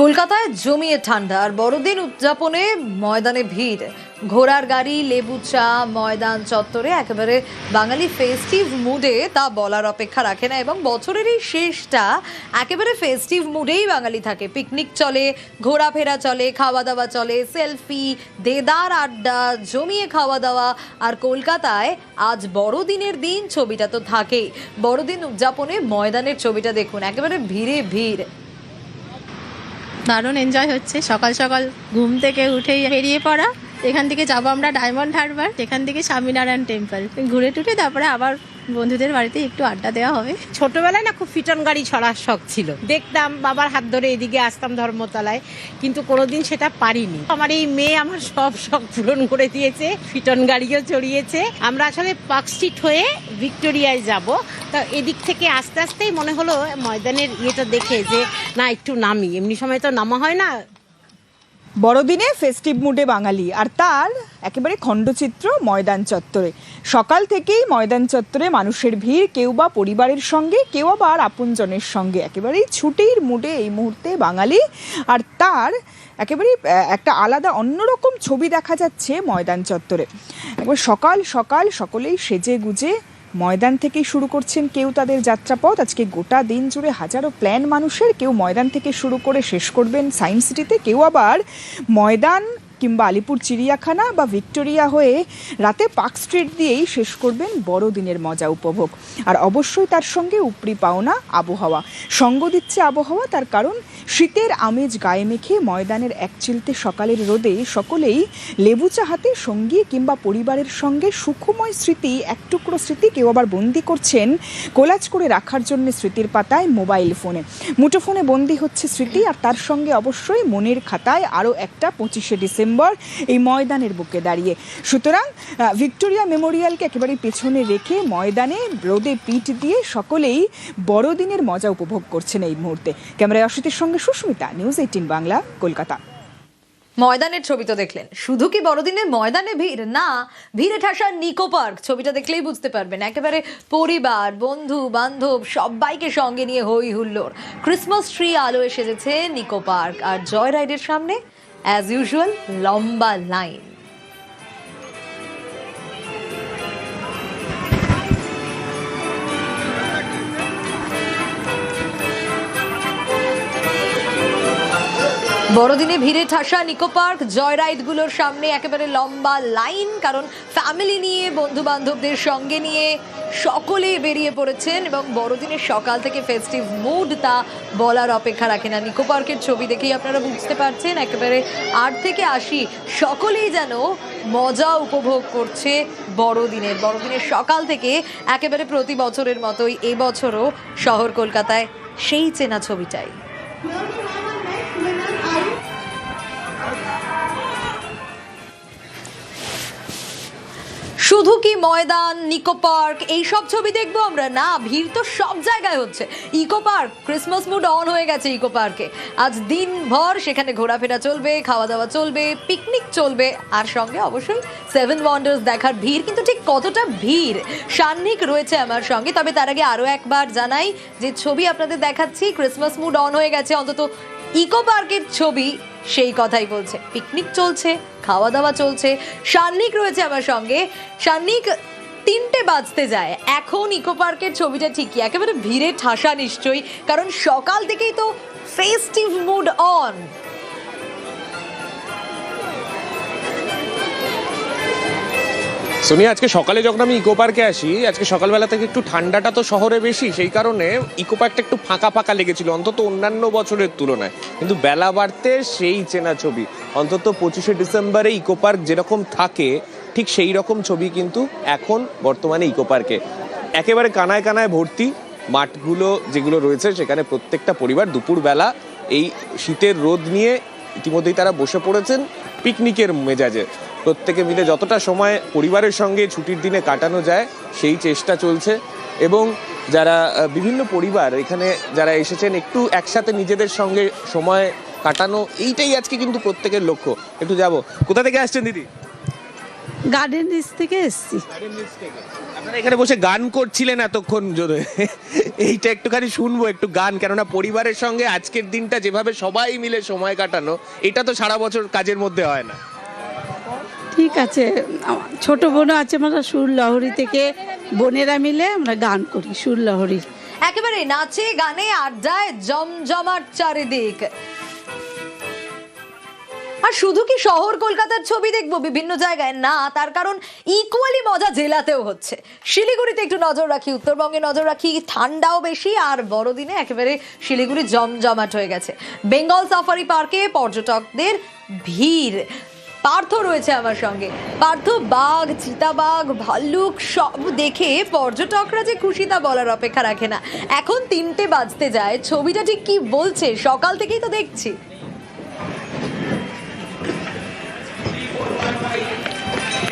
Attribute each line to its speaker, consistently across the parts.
Speaker 1: কলকাতায় জমিয়ে ঠান্ডা আর বড়দিন উদযাপনে ময়দানে ভিড়। ঘোড়ার গাড়ি, লেবু চা, ময়দান চত্বরে একেবারে বাঙালি ফেস্টিভ মুডে তা বলার অপেক্ষা রাখে না। এবং বছরের এই শেষটা একেবারে ফেস্টিভ মুডেই বাঙালি থাকে। পিকনিক চলে, ঘোরাফেরা চলে, খাওয়া দাওয়া চলে, সেলফি, দেদার আড্ডা, জমিয়ে খাওয়া দাওয়া। আর কলকাতায় আজ বড়দিনের দিন, ছবিটা তো থাকেই। বড়দিন উদযাপনে ময়দানের ছবিটা দেখুন, একেবারে ভিড়ে ভিড়।
Speaker 2: দারুণ এনজয় হচ্ছে। সকাল সকাল ঘুম থেকে উঠেই বেরিয়ে পড়া। এখান থেকে যাবো আমরা ডায়মন্ড হারবার, এখান থেকে স্বামীনারায়ণ টেম্পল ঘুরে টুটে তারপরে আবার বন্ধুদের বাড়িতে একটু আড্ডা দেওয়া হবে।
Speaker 3: ছোটবেলায় না খুব ফিটন গাড়ি ছড়ার শখ ছিল, দেখতাম বাবার হাত ধরে এদিকে আসতাম ধর্মতলায়, কিন্তু কোনোদিন সেটা পারিনি। আমার এই মেয়ে আমার সব শখ পূরণ করে দিয়েছে, ফিটন গাড়িও চড়িয়েছে। আমরা আসলে পার্ক স্ট্রিট হয়ে ভিক্টোরিয়ায় যাব, তা এদিক থেকে আস্তে আস্তেই মনে হলো ময়দানের ইয়েটা দেখে যে না একটু নামি, এমনি সময় তো নামা হয় না।
Speaker 4: বড়দিনে ফেস্টিভ মুডে বাঙালি, আর তার একেবারে খণ্ডচিত্র ময়দান চত্বরে। সকাল থেকেই ময়দান চত্বরে মানুষের ভিড়, কেউ বা পরিবারের সঙ্গে, কেউ আবার আপনজনের সঙ্গে। একেবারেই ছুটির মুডে এই মুহূর্তে বাঙালি, আর তার একেবারে একটা আলাদা অন্যরকম ছবি দেখা যাচ্ছে ময়দান চত্বরে। একবার সকাল সকাল সকলেই সেজে গুজে ময়দান থেকেই শুরু করছেন কেউ তাদের যাত্রাপথ। আজকে গোটা দিন জুড়ে হাজারো প্ল্যান মানুষের, কেউ ময়দান থেকে শুরু করে শেষ করবেন সায়েন্স সিটিতে, কেউ আবার ময়দান কিংবা আলিপুর চিড়িয়াখানা বা ভিক্টোরিয়া হয়ে রাতে পার্ক স্ট্রিট দিয়েই শেষ করবেন বড়দিনের মজা উপভোগ। আর অবশ্যই তার সঙ্গে উপরি পাওনা আবহাওয়া সঙ্গ দিচ্ছে। আবহাওয়া তার কারণ শীতের আমেজ গায়ে মেখে ময়দানের এক চিলতে সকালের রোদে সকলেই লেবু চা হাতে সঙ্গী কিংবা পরিবারের সঙ্গে সুখময় স্মৃতি, এক টুকরো স্মৃতি কেউ আবার বন্দি করছেন কোলাজ করে রাখার জন্য স্মৃতির পাতায়, মোবাইল ফোনে। মুঠোফোনে বন্দি হচ্ছে স্মৃতি, আর তার সঙ্গে অবশ্যই মনের খাতায় আরও একটা 25শে ডিসেম্বর এই ময়দানের বুকে দাঁড়িয়ে। সুতরাং ভিক্টোরিয়া মেমোরিয়ালকে একেবারে পেছনে রেখে ময়দানে রোদে পিঠ দিয়ে সকলেই বড়দিনের মজা উপভোগ করছেন এই মুহূর্তে। ক্যামেরায় অসিতের সঙ্গে সুস্মিতা, নিউজ 18 বাংলা, কলকাতা।
Speaker 1: ময়দানের ছবি তো দেখলেন, শুধু কি বড়দিনে ময়দানে ভিড়? না, ভিড়ে ঠাসা নিকো পার্ক। ছবিটা দেখলেই বুঝতে পারবেন, একেবারে পরিবার, বন্ধু বান্ধব সবাইকে সঙ্গে নিয়ে হই হুল্লোড়। ক্রিসমাস ট্রি আলোয় সেজেছে নিকো পার্ক, আর জয় রাইডের সামনে অ্যাজ ইউজুয়াল লম্বা লাইন। বড়দিনে ভিড়ে ঠাসা নিকো পার্ক, জয় রাইডগুলোর সামনে একেবারে লম্বা লাইন। কারণ ফ্যামিলি নিয়ে, বন্ধু বান্ধবদের সঙ্গে নিয়ে সকলেই বেরিয়ে পড়েছেন এবং বড়দিনের সকাল থেকে ফেস্টিভ মুড তা বলার অপেক্ষা রাখে না। নিকো পার্কের ছবি দেখেই আপনারা বুঝতে পারছেন, একেবারে 8 থেকে 80 সকলেই যেন মজা উপভোগ করছে বড়দিনের সকাল থেকে। একেবারে প্রতি বছরের মতোই এবছরও শহর কলকাতায় সেই চেনা ছবিটাই। শুধু কি ময়দান, নিকো পার্ক এইসব ছবি দেখবো আমরা? না, ভিড় তো সব জায়গায় হচ্ছে। Eco park, Christmas mood on হয়ে গেছে ইকো পার্কে। আজ দিনভর সেখানে ঘোরাফেরা চলবে, খাওয়া দাওয়া চলবে, পিকনিক চলবে, আর সঙ্গে অবশ্যই 7 ওয়ান্ডার্স দেখার ভিড়। কিন্তু ঠিক কতটা ভিড়, সান্নিক রয়েছে আমার সঙ্গে। তবে তার আগে আরও একবার জানাই যে ছবি আপনাদের দেখাচ্ছি, ক্রিসমাস মুড অন হয়ে গেছে অন্তত ইকো পার্কের ছবি সেই কথাই বলছে। পিকনিক চলছে, খাওয়া দাওয়া চলছে। সান্নিক রয়েছে আমার সঙ্গে। সান্নিক, 3টে বাজতে যায়, এখন ইকো পার্কের ছবিটা ঠিকই একেবারে ভিড়ে ঠাসা নিশ্চয়ই, কারণ সকাল থেকেই তো ফেস্টিভ মুড অন।
Speaker 5: সোনিয়া, আজকে সকালে যখন আমি ইকো পার্কে আসি, আজকে সকালবেলা থেকে একটু ঠান্ডাটা তো শহরে বেশি, সেই কারণে ইকো পার্কটা একটু ফাঁকা ফাঁকা লেগেছিল অন্তত অন্যান্য বছরের তুলনায়। কিন্তু বেলা বাড়তে সেই চেনা ছবি, অন্তত 25শে ডিসেম্বরে ইকো পার্ক যেরকম থাকে ঠিক সেই রকম ছবি কিন্তু এখন বর্তমানে ইকো পার্কে। একেবারে কানায় কানায় ভর্তি মাঠগুলো যেগুলো রয়েছে, সেখানে প্রত্যেকটা পরিবার দুপুরবেলা এই শীতের রোদ নিয়ে ইতিমধ্যেই তারা বসে পড়েছেন পিকনিকের মেজাজে। প্রত্যেকে মিলে যতটা সময় পরিবারের সঙ্গে ছুটির দিনে কাটানো যায় সেই চেষ্টা চলছে। এবং যারা বিভিন্ন পরিবার এখানে যারা এসেছেন একটু একসাথে নিজেদের সঙ্গে সময় কাটানো, এইটাই আজকে কিন্তু প্রত্যেকের লক্ষ্য। একটু যাব, কোথা থেকে আসছেন দিদি?
Speaker 2: গার্ডেন রিচ থেকে এসছি।
Speaker 5: আপনারা এখানে বসে গান করছিলেন এতক্ষণ যদি এইটা একটুখানি শুনবো একটু গান, কেননা পরিবারের সঙ্গে আজকের দিনটা যেভাবে সবাই মিলে সময় কাটানো, এটা তো সারা বছর কাজের মধ্যে হয় না।
Speaker 6: ঠিক আছে, আমার ছোট বোনও আছে, আমরা সুর লহরী থেকে বোনেরা মিলে আমরা গান করি সুর লহরী।
Speaker 1: একেবারে নাচে গানে আড্ডায় জমজমাট চারিদিক। আর শুধু কি শহর কলকাতার ছবি দেখবো বিভিন্ন জায়গায়? না, তার কারণ ইকুয়ালি মজা জেলাতেও হচ্ছে। শিলিগুড়িতে একটু নজর রাখি, উত্তরবঙ্গে নজর রাখি, ঠান্ডাও বেশি আর বড়দিনে একেবারে শিলিগুড়ি জমজমাট হয়ে গেছে। বেঙ্গল সাফারি পার্কে পর্যটকদের ভিড়। পার্থ রয়েছে আমার সঙ্গে। পার্থ, বাঘ, চিতাবাঘ, ভাল্লুক সব দেখে পর্যটকরা যে খুশি তা বলার অপেক্ষা রাখে না। এখন 3টে বাজতে যায়, ছবিটা ঠিক কি বলছে? সকাল থেকেই তো দেখছি।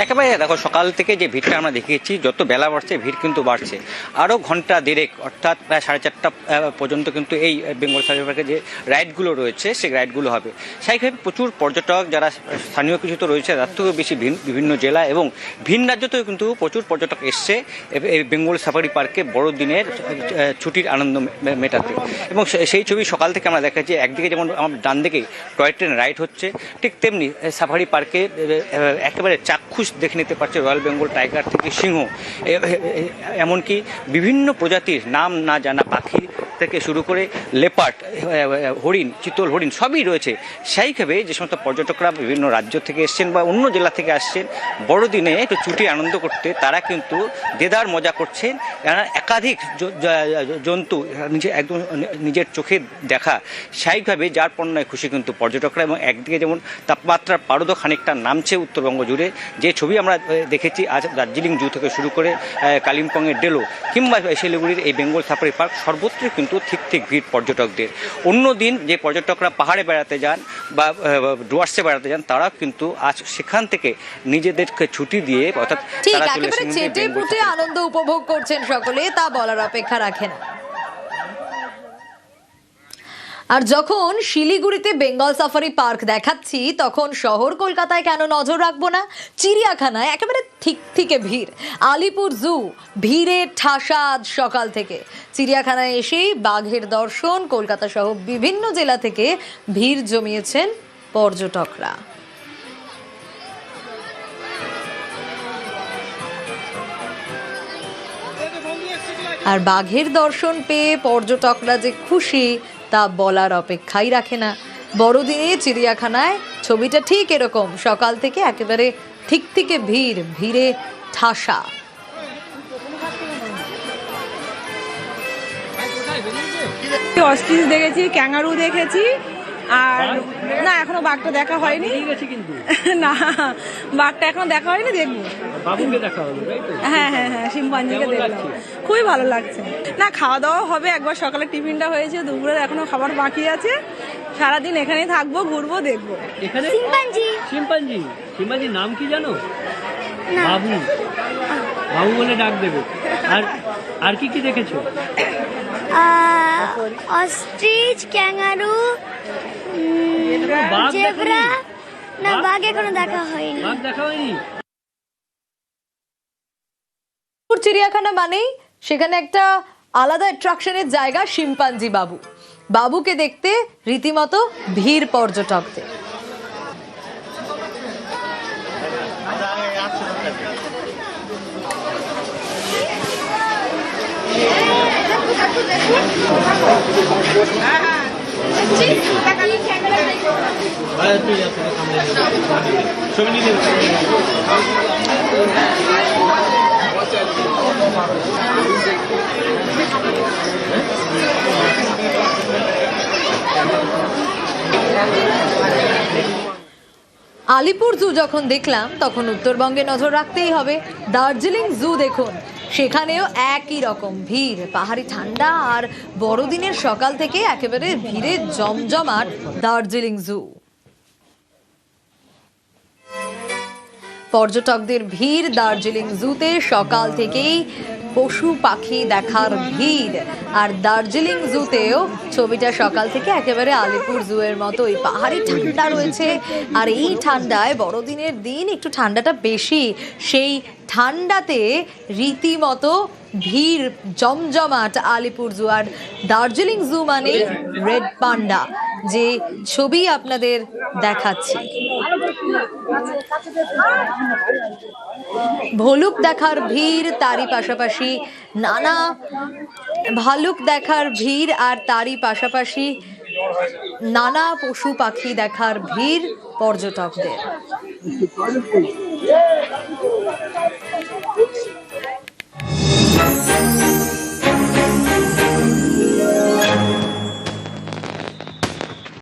Speaker 7: একেবারে দেখো, সকাল থেকে যে ভিড়টা আমরা দেখিয়েছি, যত বেলা বাড়ছে ভিড় কিন্তু বাড়ছে। আরও ঘন্টা দেড়েক অর্থাৎ প্রায় 4:30 পর্যন্ত কিন্তু এই বেঙ্গল সাফারি পার্কে যে রাইডগুলো রয়েছে সেই রাইডগুলো হবে। সেইভাবে প্রচুর পর্যটক যারা স্থানীয় কিছু তো রয়েছে, তার থেকেও বেশি বিভিন্ন জেলা এবং ভিন রাজ্যতেও কিন্তু প্রচুর পর্যটক এসছে এই বেঙ্গল সাফারি পার্কে বড়দিনের ছুটির আনন্দ মেটাতে। এবং সেই ছবি সকাল থেকে আমরা দেখাচ্ছি। একদিকে যেমন আমার ডান দিকে টয় ট্রেন রাইড হচ্ছে, ঠিক তেমনি সাফারি পার্কে একেবারে চাক্ষুষ দেখে নিতে পারছে রয়্যাল বেঙ্গল টাইগার থেকে সিংহ, এমনকি বিভিন্ন প্রজাতির নাম না জানা পাখি থেকে শুরু করে লেপার্ড, হরিণ, চিতল হরিণ সবই রয়েছে। সেইভাবে যে সমস্ত পর্যটকরা বিভিন্ন রাজ্য থেকে এসছেন বা অন্য জেলা থেকে আসছেন বড়দিনে একটু ছুটি আনন্দ করতে, তারা কিন্তু দেদার মজা করছেন। একাধিক জন্তু একদম নিজের চোখে দেখা, সেইভাবে যার পণ্যয় খুশি কিন্তু পর্যটকরা। এবং একদিকে যেমন তাপমাত্রার পারদও খানিকটা নামছে উত্তরবঙ্গ জুড়ে, যে ছবি আমরা দেখেছি আজ দার্জিলিং জু থেকে শুরু করে কালিম্পংয়ের ডেলো কিংবা শিলিগুড়ির এই বেঙ্গল সাফারি পার্ক, সর্বত্রই কিন্তু ঠিক ভিড় পর্যটকদের। অন্য দিন যে পর্যটকরা পাহাড়ে বেড়াতে যান বা ডুয়ার্সে বেড়াতে যান, তারাও কিন্তু আজ সেখান থেকে নিজেদেরকে ছুটি দিয়ে অর্থাৎ
Speaker 1: ঠিক একেবারে চেটে পুটে আনন্দ উপভোগ করছেন সকলে, তা বলার অপেক্ষা রাখে না। আর যখন শিলিগুড়িতে বেঙ্গল সাফারি পার্ক দেখাচ্ছি, তখন শহর কলকাতায় কেন নজর রাখবো না? চিড়িয়াখানায় একেবারে ঠিক ভিড়। আলিপুর জু ভিড়ে ঠাসা আজ সকাল থেকে। চিড়িয়াখানায় এসেই বাঘের দর্শন, কলকাতা সহ বিভিন্ন জেলা থেকে ভিড় জমিয়েছেন পর্যটকরা। আর বাঘের দর্শন পেয়ে পর্যটকরা যে খুশি তা বলার অপেক্ষাই রাখে না। বড়দিনে চিড়িয়াখানায় ছবিটা ঠিক এরকম, সকাল থেকে একেবারে ঠিক ভিড়ে ঠাসা।
Speaker 8: অস্ট্রিচ দেখেছি, ক্যাঙ্গারু দেখেছি, আর না এখনো বাঘটা দেখা হয়নি। না, বাঘটা এখনো দেখা হয়নি, দেখবো। হ্যাঁ, শিম্পাঞ্জিকে দেখলাম, খুবই ভালো লাগছে। না, খাওয়া দাওয়া হবে, একবার সকালে টিফিনটা হয়েছে, দুপুরের এখনো খাবার বাকি আছে। সারাদিন এখানেই থাকবো, ঘুরবো, দেখবো।
Speaker 9: শিম্পাঞ্জির নাম কি জানো? বাবু বলে ডাক দেবে। আর কি দেখেছো?
Speaker 10: Ostrich, kangaroo, zebra. না, বাঘ এখনো দেখা হয়নি।
Speaker 1: চিড়িয়াখানা মানেই সেখানে একটা আলাদা অ্যাট্রাকশনের জায়গা, শিম্পাঞ্জি বাবুকে দেখতে রীতিমতো ভিড় পর্যটকদের। আলিপুর জু যখন দেখলাম, তখন উত্তরবঙ্গে নজর রাখতেই হবে। দার্জিলিং জু দেখুন, সেখানেও একই রকম ভিড়। পাহাড়ি ঠান্ডা আর বড়দিনের সকাল থেকে একেবারে ভিড়ে জমজমাট দার্জিলিং জু। পর্যটকদের ভিড় দার্জিলিং জুতে সকাল থেকেই পশু পাখি দেখার ভিড়। আর দার্জিলিং জুতেও ছবিটা সকাল থেকে একেবারে আলিপুর জুয়ের মতোই পাহাড়ি ঠান্ডা রয়েছে। আর এই ঠান্ডায় বড়দিনের দিন একটু ঠান্ডাটা বেশি, সেই ঠান্ডাতে রীতিমতো ভিড় জমজমাট আলিপুর জু। আর দার্জিলিং জু মানে রেড পান্ডা, যে ছবি আপনাদের দেখাচ্ছি। ভলুক দেখার ভিড়, তারই পাশাপাশি নানা ভালুক দেখার ভিড়, আর তারই পাশাপাশি নানা পশু পাখি দেখার ভিড় পর্যটকদের।